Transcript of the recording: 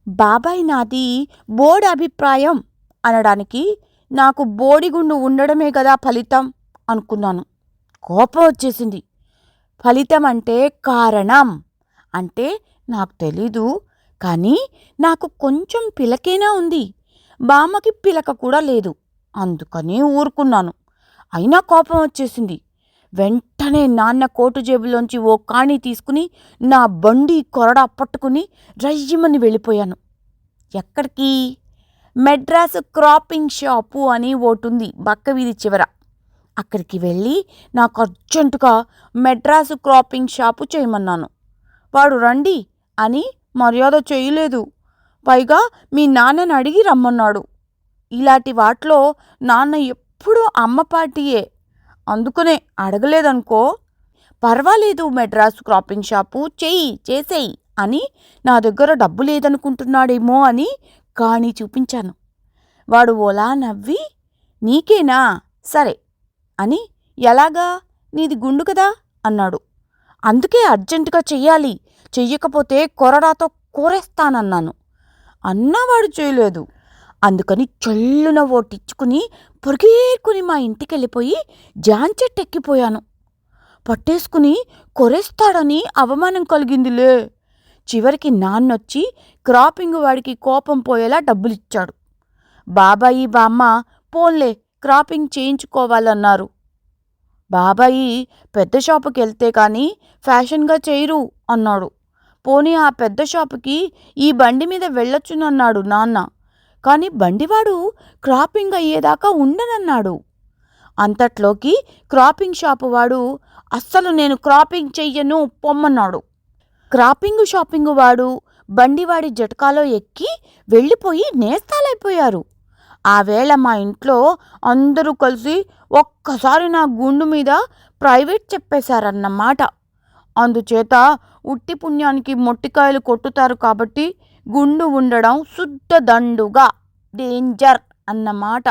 బాబాయ్ నాది బోర్డు అభిప్రాయం అనడానికి నాకు బోడిగుండు ఉండడమే కదా ఫలితం అనుకున్నాను. కోపం వచ్చేసింది. ఫలితం అంటే కారణం అంటే నాకు తెలీదు, కానీ నాకు కొంచెం పిలకేనా ఉంది. బామ్మకి పిలక కూడా లేదు. అందుకని ఊరుకున్నాను. అయినా కోపం వచ్చేసింది. వెంటనే నాన్న కోటు జేబులోంచి ఓ కాణీ తీసుకుని నా బండి కొరడా పట్టుకుని రయ్యమని వెళ్ళిపోయాను. ఎక్కడికి? మెడ్రాసు క్రాపింగ్ షాపు అని ఓటుంది బక్క వీధి చివర. అక్కడికి వెళ్ళి నాకు అర్జెంటుగా మెడ్రాసు క్రాపింగ్ షాపు చేయమన్నాను. వాడు రండి అని మర్యాద చేయలేదు. పైగా మీ నాన్నని అడిగి రమ్మన్నాడు. ఇలాంటి వాటిలో నాన్న ఎప్పుడూ అమ్మ పార్టీయే. అందుకనే అడగలేదనుకో. పర్వాలేదు, మెడ్రాసు క్రాపింగ్ షాపు చేసేయి అని నా దగ్గర డబ్బు లేదనుకుంటున్నాడేమో అని కాణీ చూపించాను. వాడు ఓలా నవ్వి, నీకేనా, సరే అని, ఎలాగా, నీది గుండు కదా అన్నాడు. అందుకే అర్జెంటుగా చెయ్యాలి, చెయ్యకపోతే కొరడాతో కోరేస్తానన్నాను. అన్నవాడు చేయలేదు. అందుకని చల్లున ఓటిచ్చుకుని పొరిగేరుకుని మా ఇంటికెళ్ళిపోయి జాంచెట్టెక్కిపోయాను. పట్టేసుకుని కొరేస్తాడని అవమానం కలిగిందిలే. చివరికి నాన్నొచ్చి క్రాపింగ్ వాడికి కోపం పోయేలా డబ్బులిచ్చాడు. బాబాయి బామ్మ పోన్లే క్రాపింగ్ చేయించుకోవాలన్నారు. బాబాయి పెద్ద షాపుకి వెళ్తే కానీ ఫ్యాషన్గా చేయరు అన్నాడు. పోనీ ఆ పెద్ద షాపుకి ఈ బండి మీద వెళ్ళొచ్చునన్నాడు నాన్న. కానీ బండివాడు క్రాపింగ్ అయ్యేదాకా ఉండనన్నాడు. అంతట్లోకి క్రాపింగ్ షాపు వాడు అస్సలు నేను క్రాపింగ్ చెయ్యను పొమ్మన్నాడు. క్రాపింగ్ షాపింగ్ వాడు బండివాడి జటకాలో ఎక్కి వెళ్ళిపోయి నేస్తాలైపోయారు. ఆ వేళ మా ఇంట్లో అందరూ కలిసి ఒక్కసారి నా గుండు మీద ప్రైవేట్ చెప్పేశారన్నమాట. అందుచేత ఉట్టి పుణ్యానికి మొట్టికాయలు కొట్టుతారు కాబట్టి గుండు ఉండడం శుద్ధ దండుగా డేంజర్ అన్నమాట.